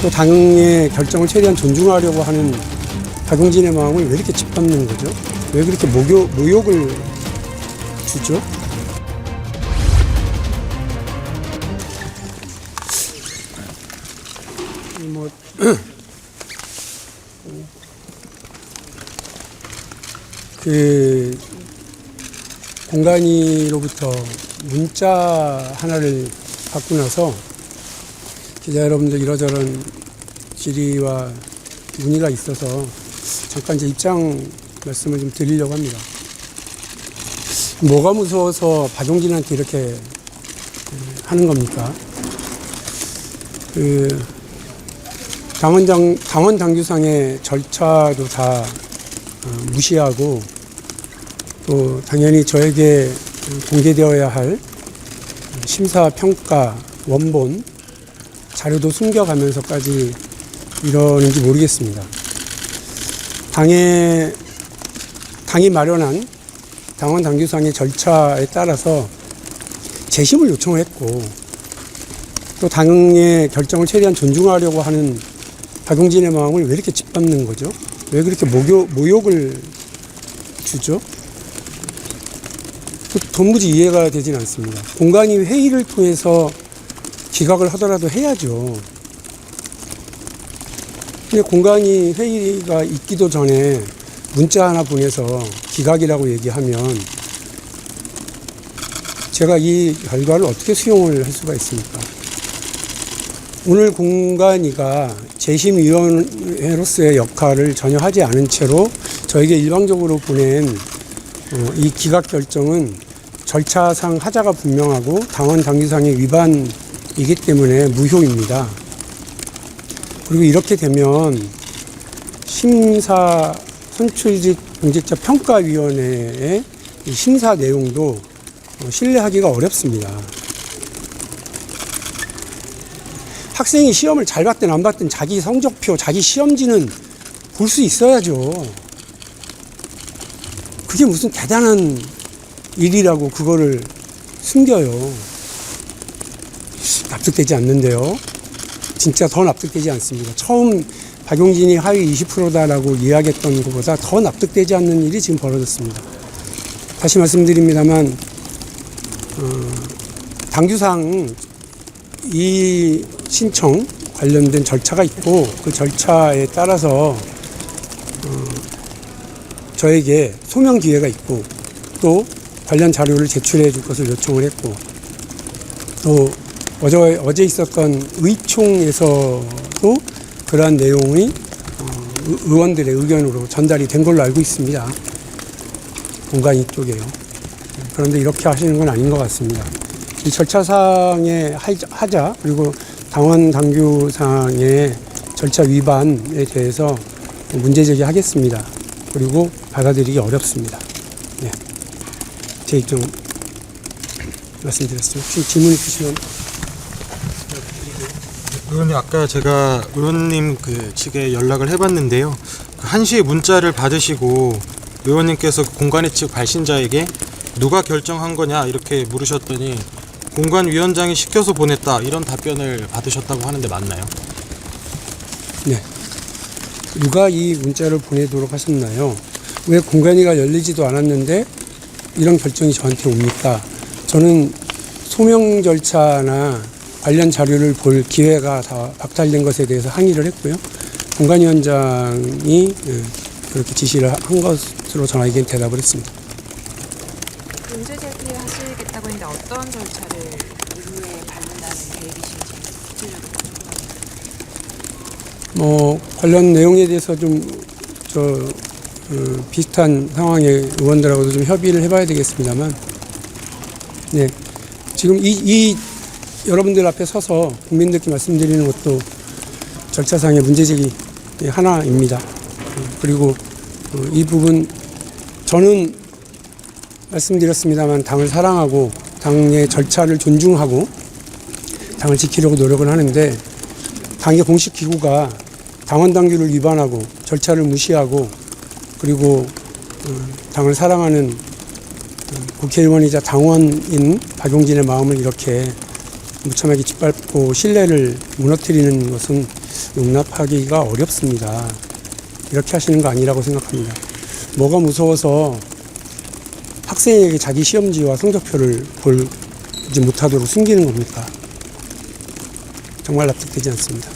또 당의 결정을 최대한 존중하려고 하는 박용진의 마음을 왜 이렇게 짓밟는 거죠? 왜 그렇게 모욕을 주죠? 그 공간이로부터 문자 하나를 받고 나서 기자 여러분들 이러저런 질의와 문의가 있어서 잠깐 제 입장 말씀을 좀 드리려고 합니다. 뭐가 무서워서 박용진한테 이렇게 하는 겁니까? 그 당원 당규상의 절차도 다 무시하고 또 당연히 저에게 공개되어야 할 심사평가 원본 자료도 숨겨가면서까지 이러는지 모르겠습니다. 당이 마련한 당원 당규상의 절차에 따라서 재심을 요청을 했고 또 당의 결정을 최대한 존중하려고 하는 박용진의 마음을 왜 이렇게 짓밟는 거죠? 왜 그렇게 모욕을 주죠? 도무지 이해가 되진 않습니다. 공간이 회의를 통해서 기각을 하더라도 해야죠. 근데 공간이 회의가 있기도 전에 문자 하나 보내서 기각이라고 얘기하면 제가 이 결과를 어떻게 수용을 할 수가 있습니까? 오늘 공간이가 재심위원회로서의 역할을 전혀 하지 않은 채로 저에게 일방적으로 보낸 이 기각 결정은 절차상 하자가 분명하고 당원 당규상의 위반이기 때문에 무효입니다. 그리고 이렇게 되면 심사 선출직 공직자 평가위원회의 심사 내용도 신뢰하기가 어렵습니다. 학생이 시험을 잘 봤든 안 봤든 자기 성적표, 자기 시험지는 볼 수 있어야죠. 그게 무슨 대단한 일이라고 그거를 숨겨요. 납득되지 않는데요. 진짜 더 납득되지 않습니다. 처음 박용진이 하위 20%다라고 이야기했던 것보다 더 납득되지 않는 일이 지금 벌어졌습니다. 다시 말씀드립니다만 당규상 이 신청 관련된 절차가 있고 그 절차에 따라서 저에게 소명 기회가 있고 또 관련 자료를 제출해 줄 것을 요청을 했고 또 어제 있었던 의총에서도 그러한 내용이 의원들의 의견으로 전달이 된 걸로 알고 있습니다. 공간이 쪽에요. 그런데 이렇게 하시는 건 아닌 것 같습니다. 이 절차상의 하자 그리고 당원 당규상의 절차 위반에 대해서 문제 제기하겠습니다. 그리고 받아들이기 어렵습니다. 네. 제 입장 말씀드렸습니다. 혹시 질문 있으시면. 의원님, 아까 제가 의원님 그 측에 연락을 해봤는데요. 1시에 문자를 받으시고 의원님께서 공관위 측 발신자에게 누가 결정한 거냐 이렇게 물으셨더니 공관위원장이 시켜서 보냈다 이런 답변을 받으셨다고 하는데 맞나요? 네. 누가 이 문자를 보내도록 하셨나요? 왜 공관위가 열리지도 않았는데 이런 결정이 저한테 옵니까? 저는 소명 절차나 관련 자료를 볼 기회가 다 박탈된 것에 대해서 항의를 했고요. 공관위원장이 그렇게 지시를 한 것으로 저에게 대답을 했습니다. 문제 제기하시겠다고 했는데 어떤 절차를 이후에 밟는다는 계획이신지 구체적으로 궁금합니다. 관련 내용에 대해서 비슷한 상황의 의원들하고도 좀 협의를 해봐야 되겠습니다만, 네. 지금 이 여러분들 앞에 서서 국민들께 말씀드리는 것도 절차상의 문제제기 하나입니다. 그리고 이 부분 저는 말씀드렸습니다만 당을 사랑하고 당의 절차를 존중하고 당을 지키려고 노력을 하는데 당의 공식 기구가 당원 당규를 위반하고 절차를 무시하고 그리고 당을 사랑하는 국회의원이자 당원인 박용진의 마음을 이렇게 무참하게 짓밟고 신뢰를 무너뜨리는 것은 용납하기가 어렵습니다. 이렇게 하시는 거 아니라고 생각합니다. 뭐가 무서워서 학생에게 자기 시험지와 성적표를 보지 못하도록 숨기는 겁니까? 정말 납득되지 않습니다.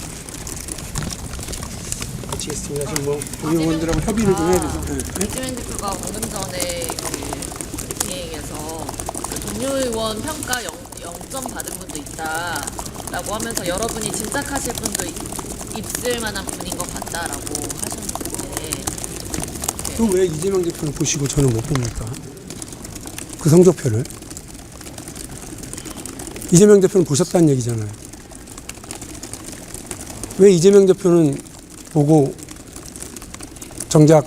마치겠습니다. 지금 뭐 동료원들하고 협의를 좀 해야 돼서. 이재명 대표가 방금 전에 그 브리핑에서 그 동료 의원 평가 0점 받은 분도 있다라고 하면서 여러분이 짐작하실 분도 있을 만한 분인 것 같다라고 하셨는데 또 왜 이재명 대표는 보시고 저는 못 봅니까? 그 성적표를. 이재명 대표는 보셨다는 얘기잖아요. 왜 이재명 대표는 보고 정작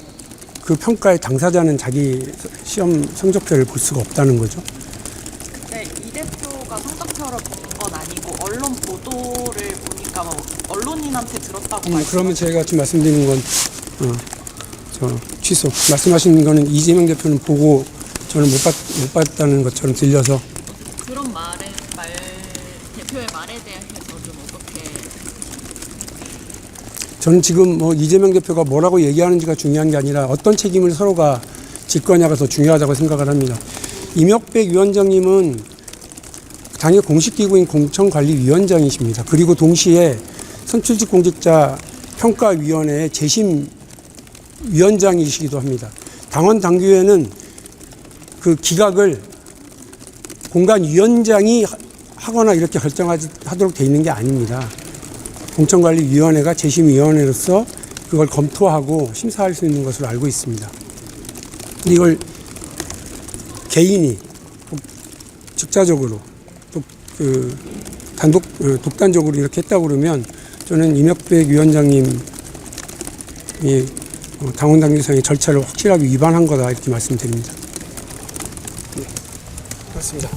그 평가의 당사자는 자기 시험 성적표를 볼 수가 없다는 거죠? 네, 이 대표가 성적표를 본 건 아니고 언론 보도를 보니까 뭐 언론인한테 들었다고 그러면 제가 지금 말씀드리는 건 저 취소. 말씀하시는 거는 이재명 대표는 보고 저는 못 봤다는 것처럼 들려서 그런 대표의 말에 대해서 좀 어떻게 저는 지금 뭐 이재명 대표가 뭐라고 얘기하는지가 중요한 게 아니라 어떤 책임을 서로가 질 거냐가 더 중요하다고 생각을 합니다. 임혁백 위원장님은 당의 공식기구인 공천관리위원장이십니다. 그리고 동시에 선출직 공직자 평가위원회의 재심 위원장이시기도 합니다. 당원 당규에는 그 기각을 공관위원장이 하거나 이렇게 결정하도록 돼 있는 게 아닙니다. 공천관리위원회가 재심위원회로서 그걸 검토하고 심사할 수 있는 것으로 알고 있습니다. 근데 이걸 개인이 직자적으로 또 독단적으로 이렇게 했다고 그러면 저는 임혁백 위원장님이 당원 당규상의 절차를 확실하게 위반한 거다 이렇게 말씀드립니다. 네, 그렇습니다.